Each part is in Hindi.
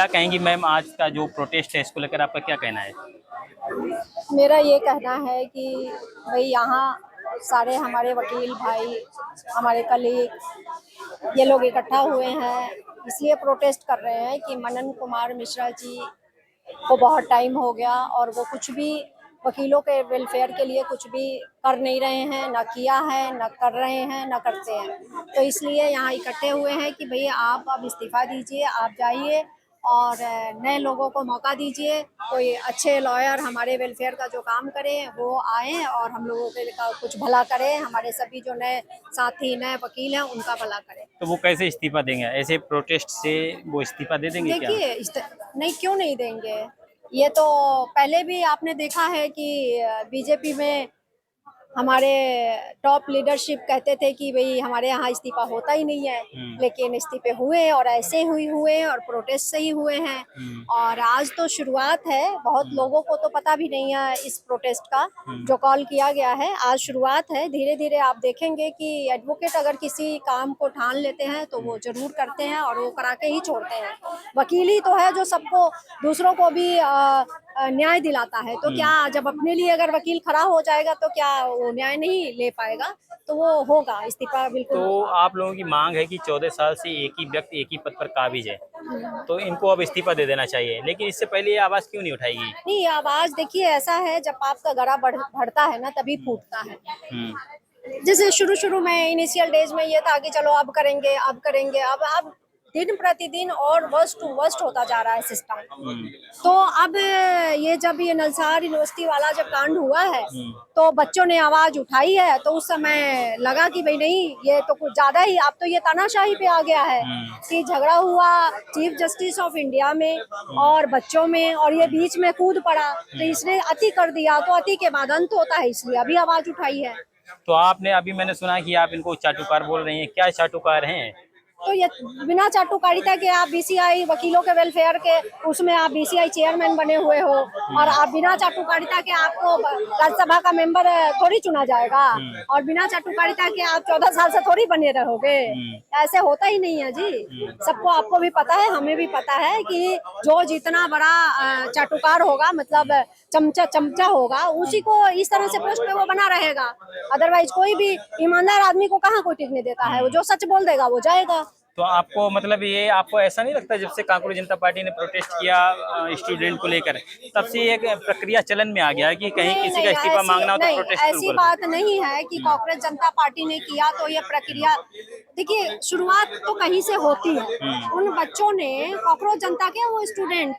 क्या कहेंगी मैम, आज का जो प्रोटेस्ट है इसको लेकर आपका क्या कहना है? मेरा ये कहना है कि भाई यहाँ सारे हमारे वकील भाई, हमारे कलीग, ये लोग इकट्ठा हुए हैं, इसलिए प्रोटेस्ट कर रहे हैं कि मनन कुमार मिश्रा जी को बहुत टाइम हो गया और वो कुछ भी वकीलों के वेलफेयर के लिए कुछ भी कर नहीं रहे हैं, ना किया है, ना कर रहे हैं, ना करते हैं। तो इसलिए यहाँ इकट्ठे हुए हैं कि भई आप अब इस्तीफा दीजिए, आप जाइए और नए लोगों को मौका दीजिए। कोई अच्छे लॉयर हमारे वेलफेयर का जो काम करें वो आएँ और हम लोगों के का कुछ भला करें, हमारे सभी जो नए साथी, नए वकील हैं उनका भला करें। तो वो कैसे इस्तीफा देंगे? ऐसे प्रोटेस्ट से वो इस्तीफा दे देंगे क्या? देखिए नहीं, क्यों नहीं देंगे? ये तो पहले भी आपने देखा है कि बीजेपी में हमारे टॉप लीडरशिप कहते थे कि भाई हमारे यहाँ इस्तीफा होता ही नहीं है, लेकिन इस्तीफे हुए और ऐसे हुए और प्रोटेस्ट से ही हुए हैं। और आज तो शुरुआत है, बहुत लोगों को तो पता भी नहीं है इस प्रोटेस्ट का जो कॉल किया गया है। आज शुरुआत है, धीरे धीरे आप देखेंगे कि एडवोकेट अगर किसी काम को ठान लेते हैं तो वो जरूर करते हैं और वो करा के ही छोड़ते हैं। वकील ही तो है जो सबको, दूसरों को भी न्याय दिलाता है। तो क्या जब अपने लिए अगर वकील खड़ा हो जाएगा तो क्या वो न्याय नहीं ले पाएगा? तो वो होगा, इस्तीफा बिल्कुल तो होगा। आप लोगों की मांग है कि 14 साल से एक ही व्यक्ति एक ही पद पर काबिज है, तो इनको अब इस्तीफा दे देना चाहिए, लेकिन इससे पहले ये आवाज क्यों नहीं उठाएगी? नहीं, आवाज देखिए ऐसा है, जब पाप का गड़ा बढ़ता है ना तभी फूटता है। हम्म। जैसे शुरू में इनिशियल डेज में ये था कि चलो अब करेंगे, अब दिन प्रतिदिन और वर्स्ट टू वर्स्ट होता जा रहा है सिस्टम। तो अब ये जब ये नलसार यूनिवर्सिटी वाला जब कांड हुआ है तो बच्चों ने आवाज उठाई है, तो उस समय लगा कि भाई नहीं, ये तो कुछ ज्यादा ही, अब तो ये तानाशाही पे आ गया है कि झगड़ा हुआ चीफ जस्टिस ऑफ इंडिया में और बच्चों में, और ये बीच में कूद पड़ा, तो इसने अति कर दिया, तो अति के बाद अंत होता है, इसलिए अभी आवाज उठाई है। तो आपने अभी, मैंने सुना कि आप इनको चाटुकार बोल रही हैं, क्या चाटुकार हैं? तो ये बिना चाटुकारिता के आप बीसीआई वकीलों के वेलफेयर के उसमें आप बीसीआई चेयरमैन बने हुए हो और आप बिना चाटुकारिता के आपको राज्यसभा का मेंबर थोड़ी चुना जाएगा और बिना चाटुकारिता के आप 14 साल से थोड़ी बने रहोगे। ऐसे होता ही नहीं है जी। सबको, आपको भी पता है, हमें भी पता है कि जो जितना बड़ा चाटुकार होगा, मतलब चमचा होगा, उसी को इस तरह से पोस्ट पे वो बना रहेगा। अदरवाइज कोई भी ईमानदार आदमी को कहाँ कोई टिकने देता है, वो जो सच बोल देगा वो जाएगा। तो आपको मतलब ये, आपको ऐसा नहीं लगता जब से कांग्रेस जनता पार्टी ने प्रोटेस्ट किया स्टूडेंट को लेकर, तब से एक प्रक्रिया चलन में आ गया है कि कहीं किसी का इस्तीफा मांगना हो तो प्रोटेस्ट शुरू ऐसी कर बात नहीं है कि कांग्रेस जनता पार्टी ने किया तो ये प्रक्रिया, देखिए शुरुआत तो कहीं से होती है। उन बच्चों ने, कांग्रेस जनता के वो स्टूडेंट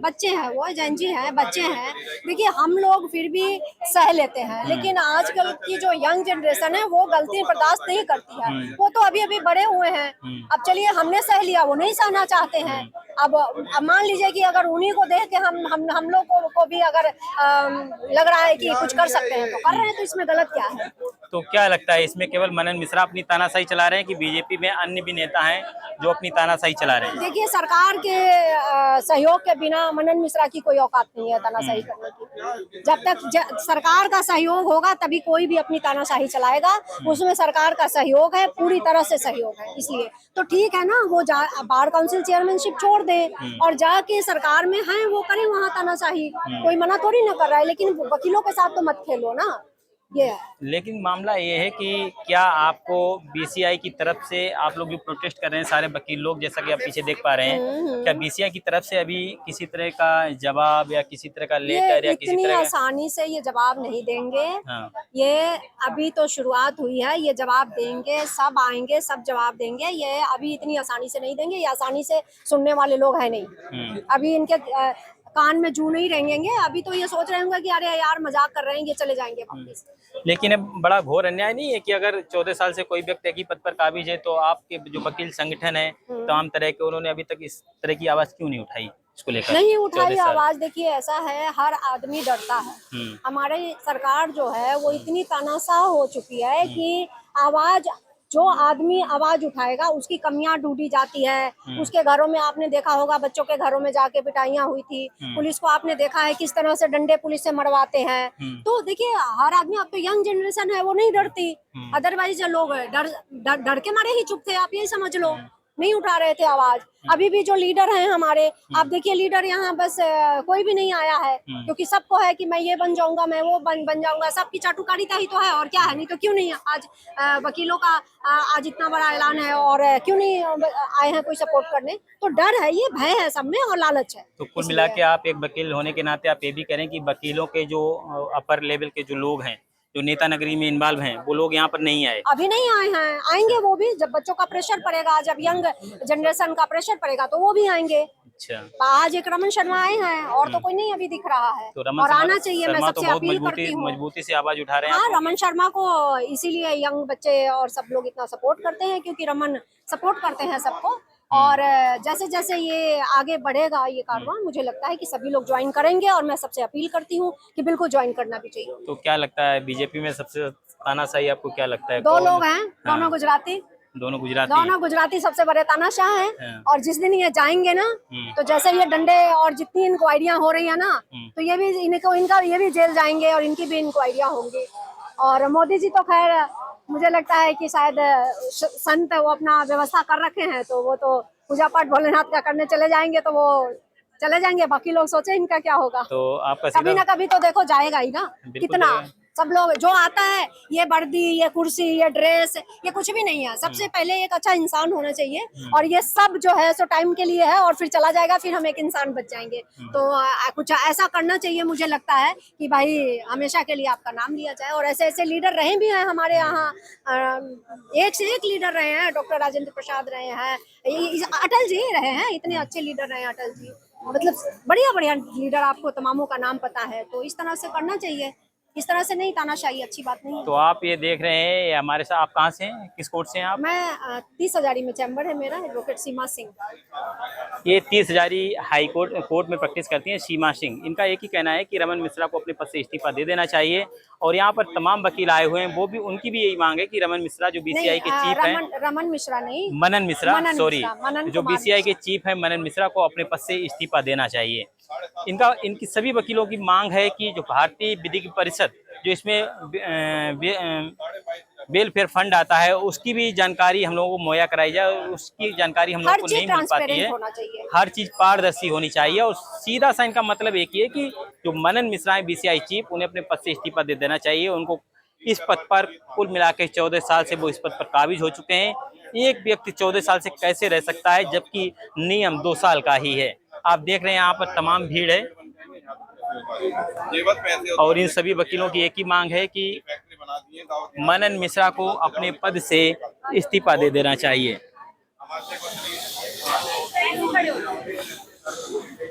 बच्चे हैं, वो जेनजी हैं, बच्चे हैं। देखिए हम लोग फिर भी सह लेते हैं, लेकिन आजकल की जो यंग जनरेशन है वो गलती बर्दाश्त नहीं करती है। वो तो अभी अभी बड़े हुए हैं। अब चलिए हमने सह लिया, वो नहीं सहना चाहते हैं। अब मान लीजिए कि अगर उन्हीं को देख के हम लोग को भी अगर लग रहा है कि कुछ कर सकते हैं तो कर रहे हैं, तो इसमें गलत क्या है? तो क्या लगता है, इसमें केवल मनन मिश्रा अपनी तानाशाही चला रहे हैं कि बीजेपी में अन्य भी नेता हैं जो अपनी तानाशाही चला रहे हैं? देखिए सरकार के सहयोग के बिना मनन मिश्रा की कोई औकात नहीं है तानाशाही करने की। जब तक सरकार का सहयोग होगा तभी कोई भी अपनी तानाशाही चलाएगा। उसमें सरकार का सहयोग है, पूरी तरह से सहयोग है। इसलिए तो ठीक है ना, वो बार काउंसिल चेयरमैनशिप छोड़ दे और जाके सरकार में है वो करें वहाँ तानाशाही। कोई मना थोड़ी ना कर रहा है, लेकिन वकीलों के साथ तो मत खेलो ना, ये है। लेकिन मामला ये है कि क्या आपको बीसीआई की तरफ से, आप लोग जो प्रोटेस्ट कर रहे हैं सारे वकील लोग, जैसा कि आप पीछे देख पा रहे हैं, क्या बीसीआई की तरफ से अभी किसी तरह का जवाब या किसी तरह का लेटर या किसी इतनी तरह का? आसानी से ये जवाब नहीं देंगे। हाँ। ये अभी तो शुरुआत हुई है, ये जवाब देंगे, सब आएंगे, सब जवाब देंगे। ये अभी इतनी आसानी से नहीं देंगे, ये आसानी से सुनने वाले लोग हैं नहीं। अभी इनके कान में जू नहीं रेंगेंगे। अभी तो ये सोच रहे होंगे कि अरे यार मजाक कर रहे हैं, ये चले जाएंगे वापस। लेकिन अब बड़ा घोर अन्याय नहीं है कि अगर 14 साल से कोई व्यक्ति एक ही पद पर काबिज है, तो आपके जो वकील संगठन है तमाम तरह के, उन्होंने अभी तक इस तरह की आवाज क्यों नहीं उठाई इसको लेकर? नहीं उठाई आवाज। देखिए ऐसा है, हर आदमी डरता है। हमारी सरकार जो है वो इतनी तानाशाह हो चुकी है कि आवाज, जो आदमी आवाज उठाएगा उसकी कमियां ढूंढी जाती है। उसके घरों में आपने देखा होगा, बच्चों के घरों में जाके पिटाइयां हुई थी। पुलिस को आपने देखा है किस तरह से डंडे पुलिस से मरवाते हैं। तो देखिए हर आदमी, अब तो यंग जनरेशन है वो नहीं डरती। अदरवाइज लोग डर के मारे ही चुप थे, आप यही समझ लो। नहीं उठा रहे थे आवाज। अभी भी जो लीडर हैं हमारे, आप देखिए लीडर यहाँ बस कोई भी नहीं आया है, क्योंकि सबको है कि मैं ये बन जाऊंगा, मैं वो बन जाऊंगा, सबकी चाटुकारिता ही तो है, और क्या है। नहीं तो क्यों नहीं आज वकीलों का आज इतना बड़ा ऐलान है, और क्यों नहीं आए हैं कोई सपोर्ट करने। तो डर है, ये भय है सब में, और लालच है। तो कुल मिला के आप एक वकील होने के नाते आप ये भी करें कि वकीलों के जो अपर लेवल के जो लोग हैं, जो नेता नगरी में इन्वॉल्व हैं, वो लोग यहाँ पर नहीं आए, अभी नहीं आए हैं, आएंगे वो भी, जब बच्चों का प्रेशर पड़ेगा, जब यंग जनरेशन का प्रेशर पड़ेगा तो वो भी आएंगे। अच्छा। आज एक रमन शर्मा आए हैं, और तो कोई नहीं अभी दिख रहा है, तो रमन और आना चाहिए। मैं शर्मा तो सबसे बहुत अपील करती हूँ, मजबूती से आवाज उठा रहे हैं। हाँ, रमन शर्मा को इसीलिए यंग बच्चे और सब लोग इतना सपोर्ट करते हैं, क्योंकि रमन सपोर्ट करते हैं सबको। और जैसे जैसे ये आगे बढ़ेगा ये कारवां, मुझे लगता है कि सभी लोग ज्वाइन करेंगे, और मैं सबसे अपील करती हूँ कि बिल्कुल ज्वाइन करना भी चाहिए। तो क्या लगता है बीजेपी में सबसे तानाशाही आपको क्या लगता है? दो लोग हैं, दोनों गुजराती, दोनों गुजराती सबसे बड़े तानाशाह हैं। हाँ। और जिस दिन ये जाएंगे ना, तो जैसे ये डंडे और जितनी इंक्वायरियां हो रही है ना, तो ये भी इनका ये भी जेल जाएंगे, और इनकी भी इंक्वायरियां होंगी। और मोदी जी तो खैर मुझे लगता है कि शायद संत वो अपना व्यवस्था कर रखे हैं, तो वो तो पूजा पाठ भोलेनाथ का करने चले जाएंगे, तो वो चले जाएंगे, बाकी लोग सोचे इनका क्या होगा। तो आपका कभी ना कभी तो देखो जाएगा ही ना। कितना जाएगा। सब लोग जो आता है, ये वर्दी, ये कुर्सी, ये ड्रेस, ये कुछ भी नहीं है। सबसे पहले एक अच्छा इंसान होना चाहिए, और ये सब जो है सो टाइम के लिए है, और फिर चला जाएगा, फिर हम एक इंसान बच जाएंगे। तो कुछ ऐसा करना चाहिए, मुझे लगता है कि भाई हमेशा के लिए आपका नाम लिया जाए। और ऐसे ऐसे लीडर रहे भी हैं हमारे यहाँ, एक से एक लीडर रहे हैं, डॉक्टर राजेंद्र प्रसाद रहे हैं, अटल जी रहे हैं, इतने अच्छे लीडर रहे हैं अटल जी, मतलब बढ़िया बढ़िया लीडर, आपको तमामों का नाम पता है। तो इस तरह से करना चाहिए, इस तरह से नहीं, तानाशाही अच्छी बात नहीं है। तो आप ये देख रहे हैं हमारे साथ, आप कहाँ से हैं, किस कोर्ट से हैं आप? मैं 30 हजारी में चैम्बर है मेरा, एडवोकेट सीमा सिंह। ये 30 हजारी हाई कोर्ट में प्रैक्टिस करती हैं सीमा सिंह। इनका एक ही कहना है कि रमन मिश्रा को अपने पद से इस्तीफा दे देना चाहिए, और यहाँ पर तमाम वकील आए हुए हैं, वो भी उनकी भी यही मांग है कि रमन मिश्रा जो बीसीआई के चीफ हैं, रमन मिश्रा नहीं, मनन मिश्रा, सॉरी, जो कुमार बीसीआई के चीफ हैं मनन मिश्रा को अपने पद से इस्तीफा देना चाहिए। इनकी सभी वकीलों की मांग है कि जो भारतीय विधिक परिषद जो इसमें वेलफेयर फंड आता है, उसकी भी जानकारी हम लोगों को मुहैया कराई जाए। उसकी जानकारी हम लोगों को नहीं मिल पाती है। हर चीज पारदर्शी होनी चाहिए, और सीधा सा इनका मतलब एक ही है कि जो मनन मिश्रा है बीसीआई चीफ, उन्हें अपने पद से इस्तीफा दे देना चाहिए। उनको इस पद पर कुल मिला के 14 साल से वो इस पद पर काबिज हो चुके हैं। एक व्यक्ति 14 साल से कैसे रह सकता है, जबकि नियम 2 साल का ही है। आप देख रहे हैं यहाँ पर तमाम भीड़ है, और इन सभी वकीलों की एक ही मांग है कि मनन मिश्रा को अपने पद से इस्तीफा दे देना चाहिए।